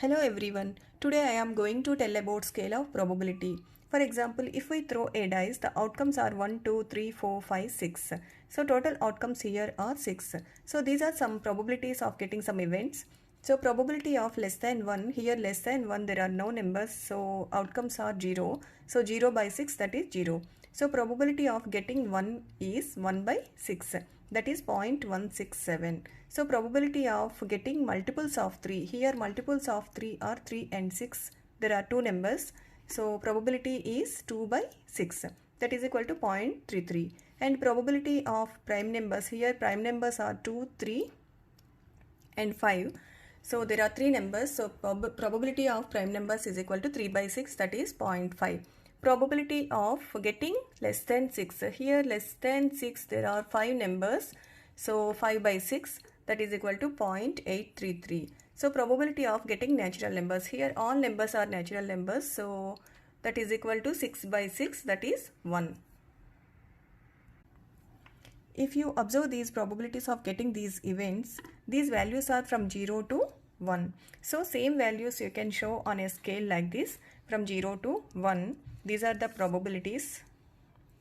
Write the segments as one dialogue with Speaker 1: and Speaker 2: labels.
Speaker 1: Hello everyone. Today I am going to tell about scale of probability. For example, if we throw a dice, the outcomes are 1, 2, 3, 4, 5, 6. So total outcomes here are 6. So these are some probabilities of getting some events. So probability of less than 1, here less than 1 there are no numbers, so outcomes are 0. So 0 by 6, that is 0. So probability of getting 1 is 1 by 6, that is 0.167. So probability of getting multiples of 3, here multiples of 3 are 3 and 6. There are two numbers. So probability is 2 by 6, that is equal to 0.33. And probability of prime numbers, here prime numbers are 2, 3 and 5. So there are three numbers. So probability of prime numbers is equal to 3 by 6, that is 0.5. Probability of getting less than 6, here less than 6 there are 5 numbers. So 5 by 6, that is equal to 0.833. So probability of getting natural numbers, here all numbers are natural numbers. So that is equal to 6 by 6, that is 1. If you observe these probabilities of getting these events, these values are from 0 to 1. So same values you can show on a scale like this from 0 to 1. These are the probabilities.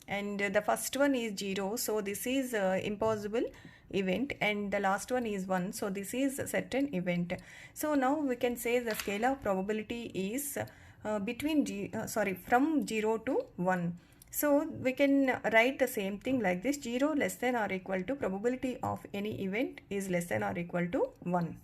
Speaker 1: And the first one is 0. So this is impossible event, and the last one is 1. So this is a certain event. So now we can say the scale of probability is from 0 to 1. So we can write the same thing like this: 0 less than or equal to probability of any event is less than or equal to 1.